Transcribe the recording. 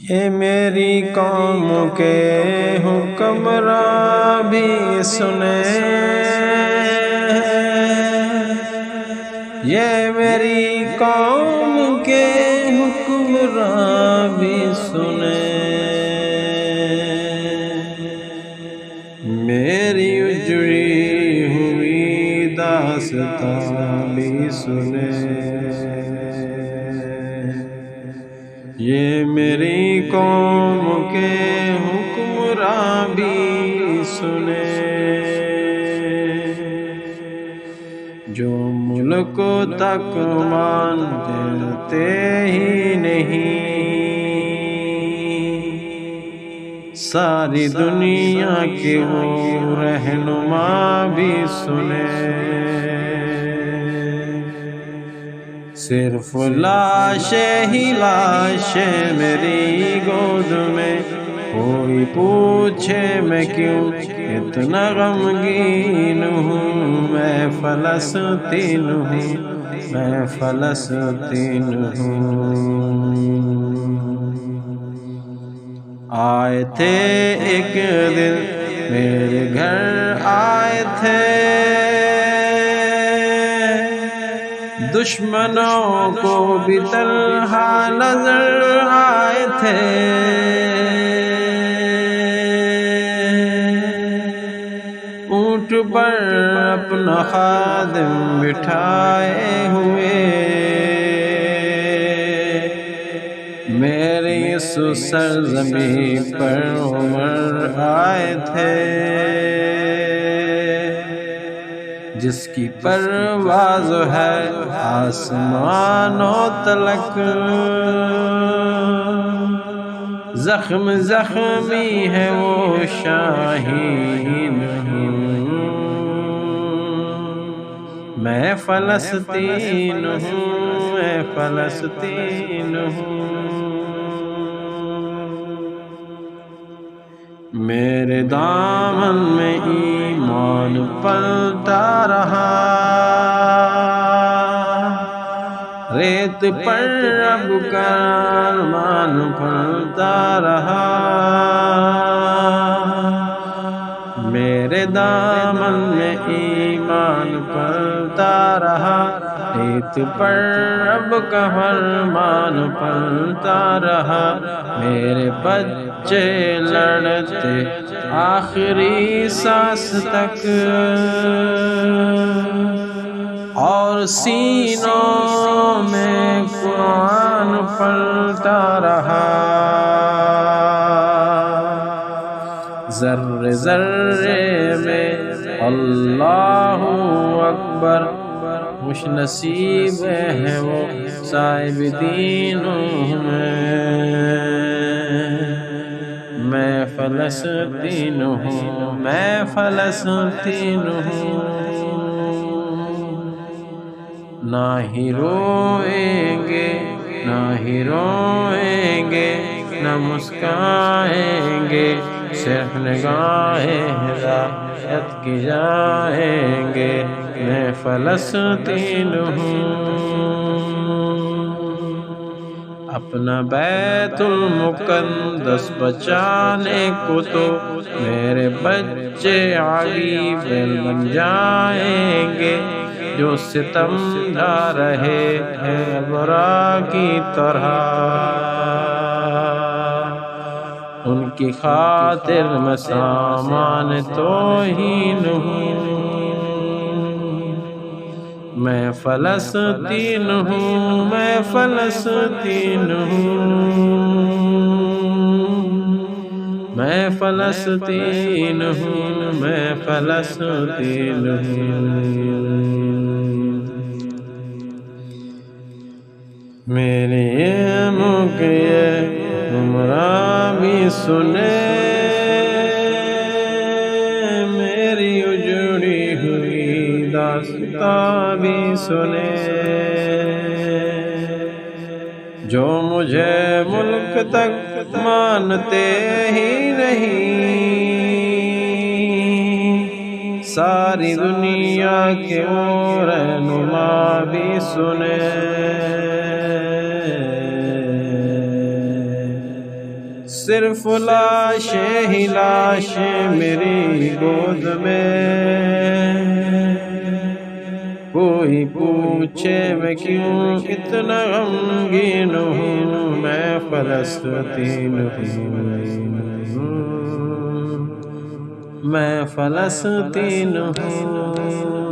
یہ میری قوم کے حکمراں بھی سنے، یہ میری قوم کے حکمراں بھی سنے، میری اجڑی ہوئی داستاں بھی سنے، یہ میری قوم کے حکمراں بھی سنے، جو ملک تک مانتے ہی نہیں، ساری دنیا کے وہ رہنما بھی سنے، صرف لاشیں ہی لاشیں میری گود میں، کوئی پوچھے میں کیوں اتنا غمگین ہوں، میں فلسطین ہوں، میں فلسطین ہوں۔ آئے تھے ایک دن میرے گھر، آئے تھے دشمنوں کو بھی تنہا نظر آئے تھے، اونٹ پر اپنا خادم بٹھائے ہوئے، میری اس سرزمین پر عمر آئے تھے، جس کی پرواز ہے آسمانوں تلک، زخم زخمی ہے وہ شاہین ہوں، میں فلسطین ہوں، میں فلسطین ہوں، میرے دامن میں ایمان پلتا رہا، ریت پر اب کا ارمان پلتا رہا، میرے دامن میں ایمان پلتا رہا، ریت پر اب کا ارمان پلتا رہا، میرے بچے لڑتے آخری سانس تک، اور سینوں میں قرآن پلتا رہا، ذرے ذرے میں اللہ اکبر، خوش نصیب ہے وہ صاحب دینوں میں فلسطین ہوں، میں فلسطین ہوں، نہ ہی روئیں گے، نہ ہی روئیں گے، نہ مسکرائیں گے، صرف نگاہیں ہدایت کی جائیں گے، میں فلسطین ہوں، اپنا بیت المقدس بچانے کو تو میرے بچے عاقب بن جائیں گے، جو ستم ڈھا رہے ہیں ابرا کی طرح، ان کی خاطر میں سامان توہین ہوں، میں فلسطین ہوں، میں فلسطین ہوں، میں فلسطین ہوں، میں فلسطین ہوں، میری حکمراں بھی سنے، میری اجڑی ہوئی داستاں بھی سنے، جو مجھے ملک تک مانتے ہی نہیں، ساری دنیا کے وہ رہنما بھی سنے، صرف لاشیں ہی لاشیں میری گود میں، کوئی پوچھے میں کیوں اتنا غمگین ہوں، میں فلسطین ہوں، میں فلسطین ہوں۔